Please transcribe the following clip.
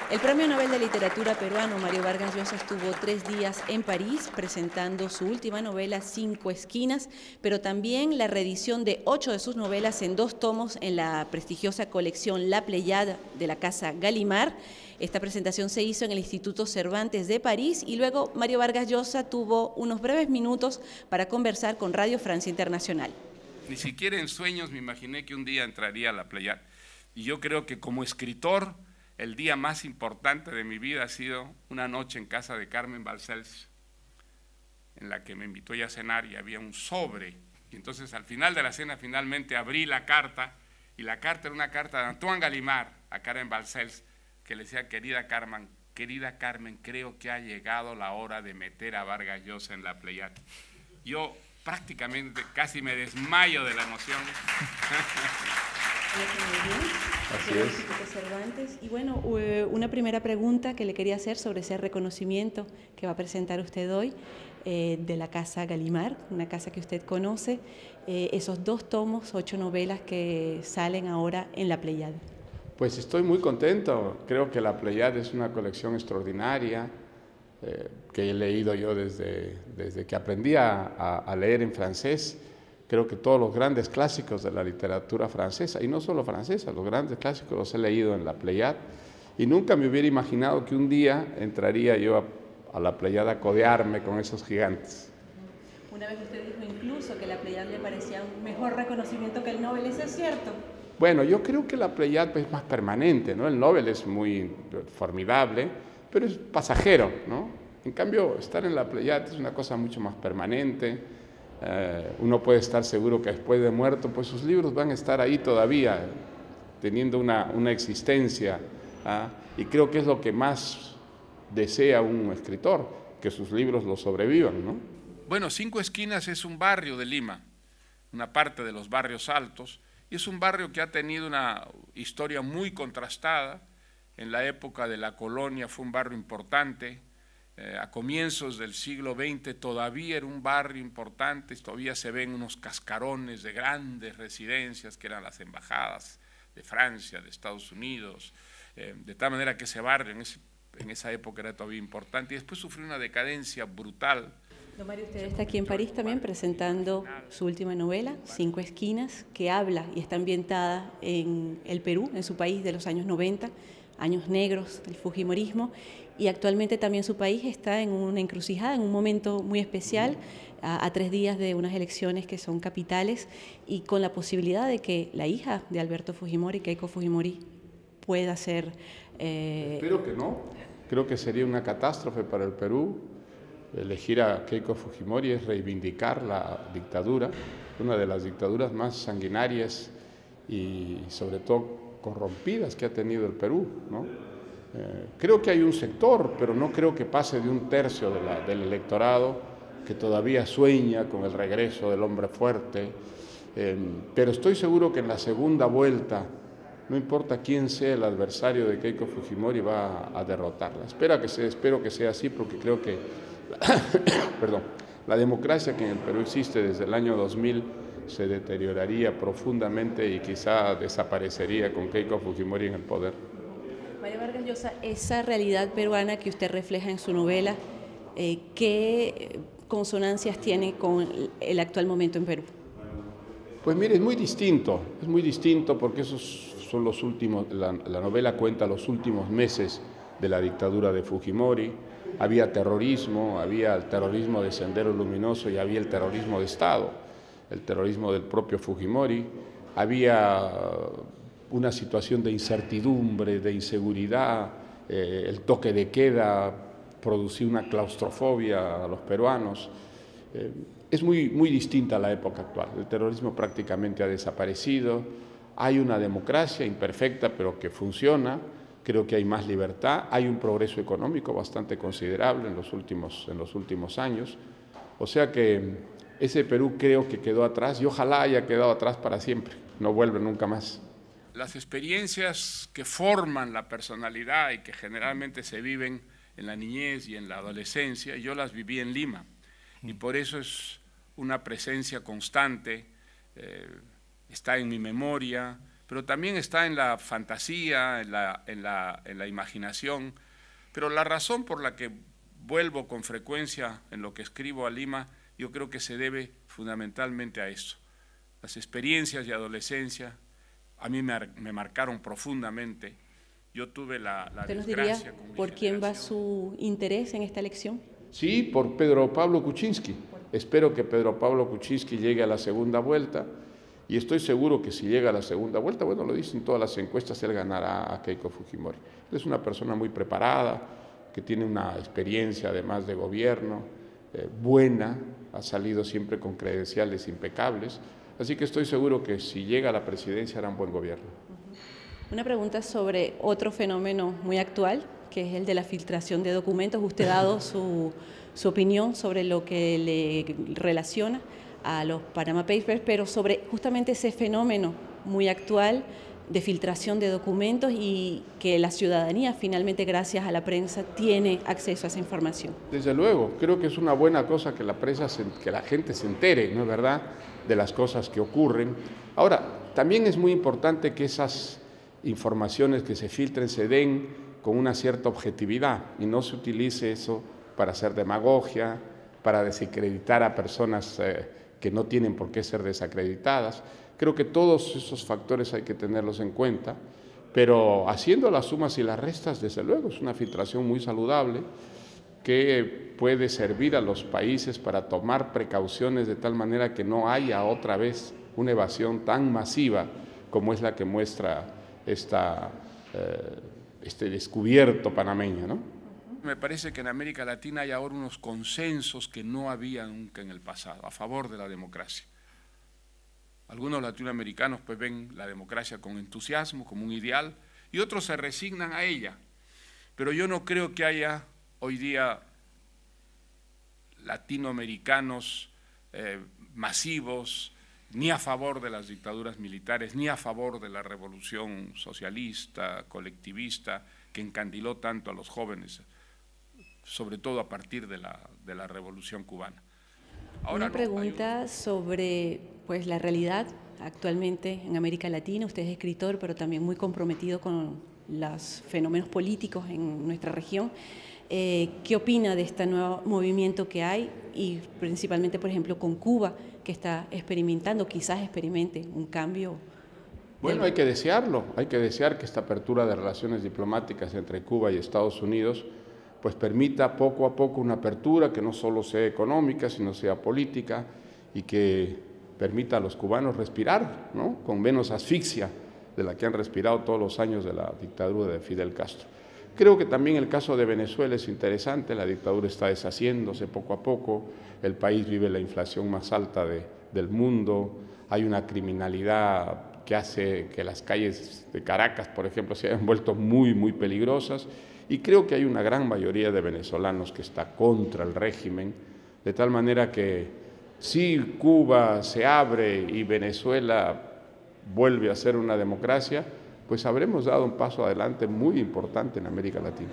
El Premio Nobel de Literatura peruano Mario Vargas Llosa estuvo 3 días en París presentando su última novela, Cinco Esquinas, pero también la reedición de 8 de sus novelas en 2 tomos en la prestigiosa colección La Pléiade de la Casa Gallimard. Esta presentación se hizo en el Instituto Cervantes de París y luego Mario Vargas Llosa tuvo unos breves minutos para conversar con Radio Francia Internacional. Ni siquiera en sueños me imaginé que un día entraría a La Pléiade. Y yo creo que como escritor, el día más importante de mi vida ha sido una noche en casa de Carmen Balcells, en la que me invitó ella a cenar y había un sobre. Y entonces al final de la cena finalmente abrí la carta, y la carta era una carta de Antoine Gallimard a Carmen Balcells, que le decía: querida Carmen, creo que ha llegado la hora de meter a Vargas Llosa en La Pléiade. Yo prácticamente casi me desmayo de la emoción. Así es. Cervantes. Y bueno, una primera pregunta que le quería hacer sobre ese reconocimiento que va a presentar usted hoy de la Casa Gallimard, una casa que usted conoce, esos 2 tomos, 8 novelas que salen ahora en La Pléiade. Pues estoy muy contento, creo que La Pléiade es una colección extraordinaria que he leído yo desde que aprendí a leer en francés. Creo que todos los grandes clásicos de la literatura francesa, y no solo francesa, los grandes clásicos los he leído en La Pléiade, y nunca me hubiera imaginado que un día entraría yo a La Pléiade a codearme con esos gigantes. Una vez usted dijo incluso que La Pléiade le parecía un mejor reconocimiento que el Nobel, ¿eso es cierto? Bueno, yo creo que La Pléiade es más permanente, ¿no? El Nobel es muy formidable, pero es pasajero, ¿no? En cambio, estar en La Pléiade es una cosa mucho más permanente. Uno puede estar seguro que después de muerto, pues sus libros van a estar ahí todavía, teniendo una existencia, y creo que es lo que más desea un escritor, que sus libros lo sobrevivan, ¿no? Bueno, Cinco Esquinas es un barrio de Lima, una parte de los barrios altos, y es un barrio que ha tenido una historia muy contrastada. En la época de la colonia fue un barrio importante. A comienzos del siglo XX todavía era un barrio importante, todavía se ven unos cascarones de grandes residencias que eran las embajadas de Francia, de Estados Unidos, de tal manera que ese barrio en esa época era todavía importante, y después sufrió una decadencia brutal. Don Mario, usted está aquí en París también presentando su última novela, Cinco Esquinas, que habla y está ambientada en el Perú, en su país de los años 90, años negros del fujimorismo, y actualmente también su país está en una encrucijada, en un momento muy especial, a 3 días de unas elecciones que son capitales y con la posibilidad de que la hija de Alberto Fujimori, Keiko Fujimori, pueda ser... Espero que no. Creo que sería una catástrofe para el Perú. Elegir a Keiko Fujimori es reivindicar la dictadura, una de las dictaduras más sanguinarias y sobre todo corrompidas que ha tenido el Perú, ¿no? Creo que hay un sector, pero no creo que pase de 1/3 del electorado que todavía sueña con el regreso del hombre fuerte, pero estoy seguro que en la segunda vuelta, no importa quién sea el adversario de Keiko Fujimori, va a derrotarla. Espero que sea así, porque creo que perdón, la democracia que en el Perú existe desde el año 2000 se deterioraría profundamente y quizá desaparecería con Keiko Fujimori en el poder. Mario Vargas Llosa, esa realidad peruana que usted refleja en su novela, ¿qué consonancias tiene con el actual momento en Perú? Pues mire, es muy distinto porque esos son los últimos, la novela cuenta los últimos meses de la dictadura de Fujimori. Había terrorismo, había el terrorismo de Sendero Luminoso y había el terrorismo de Estado, el terrorismo del propio Fujimori. Había una situación de incertidumbre, de inseguridad, el toque de queda producía una claustrofobia a los peruanos. Es muy distinta a la época actual. El terrorismo prácticamente ha desaparecido, hay una democracia imperfecta pero que funciona. Creo que hay más libertad, hay un progreso económico bastante considerable en los últimos años. O sea que ese Perú creo que quedó atrás y ojalá haya quedado atrás para siempre, no vuelve nunca más. Las experiencias que forman la personalidad y que generalmente se viven en la niñez y en la adolescencia, yo las viví en Lima, y por eso es una presencia constante, está en mi memoria. pero también está en la fantasía, en la imaginación. Pero la razón por la que vuelvo con frecuencia en lo que escribo a Lima, yo creo que se debe fundamentalmente a eso. Las experiencias de adolescencia a mí me marcaron profundamente. Yo tuve la ¿Usted nos desgracia diría con mi por quién va generación. su interés en esta elección? Sí, por Pedro Pablo Kuczynski. Espero que Pedro Pablo Kuczynski llegue a la segunda vuelta y estoy seguro que si llega a la segunda vuelta, bueno, lo dicen todas las encuestas, él ganará a Keiko Fujimori. Él es una persona muy preparada, que tiene una experiencia además de gobierno buena, ha salido siempre con credenciales impecables, así que estoy seguro que si llega a la presidencia hará un buen gobierno. Una pregunta sobre otro fenómeno muy actual, que es el de la filtración de documentos. Usted ha dado su opinión sobre lo que le relaciona a los Panama Papers, pero sobre justamente ese fenómeno muy actual de filtración de documentos y que la ciudadanía finalmente, gracias a la prensa, tiene acceso a esa información. Desde luego, creo que es una buena cosa que la prensa, que la gente se entere, ¿no es verdad?, de las cosas que ocurren. Ahora, también es muy importante que esas informaciones que se filtren se den con una cierta objetividad y no se utilice eso para hacer demagogia, para desacreditar a personas que no tienen por qué ser desacreditadas. Creo que todos esos factores hay que tenerlos en cuenta, pero haciendo las sumas y las restas, desde luego, es una filtración muy saludable que puede servir a los países para tomar precauciones de tal manera que no haya otra vez una evasión tan masiva como es la que muestra este descubierto panameño, ¿no? Me parece que en América Latina hay ahora unos consensos que no había nunca en el pasado, a favor de la democracia. Algunos latinoamericanos pues ven la democracia con entusiasmo, como un ideal, y otros se resignan a ella. Pero yo no creo que haya hoy día latinoamericanos masivos, ni a favor de las dictaduras militares, ni a favor de la revolución socialista, colectivista, que encandiló tanto a los jóvenes, sobre todo a partir de la Revolución Cubana. Una pregunta sobre pues, la realidad actualmente en América Latina. Usted es escritor, pero también muy comprometido con los fenómenos políticos en nuestra región. ¿Qué opina de este nuevo movimiento que hay y principalmente, por ejemplo, con Cuba, que está experimentando, quizás experimente un cambio? Bueno, hay que desearlo, hay que desear que esta apertura de relaciones diplomáticas entre Cuba y Estados Unidos pues permita poco a poco una apertura que no solo sea económica, sino sea política y que permita a los cubanos respirar, ¿no?, con menos asfixia de la que han respirado todos los años de la dictadura de Fidel Castro. Creo que también el caso de Venezuela es interesante, la dictadura está deshaciéndose poco a poco, el país vive la inflación más alta del mundo, hay una criminalidad que hace que las calles de Caracas, por ejemplo, se hayan vuelto muy, muy peligrosas, y creo que hay una gran mayoría de venezolanos que está contra el régimen, de tal manera que si Cuba se abre y Venezuela vuelve a ser una democracia, pues habremos dado un paso adelante muy importante en América Latina.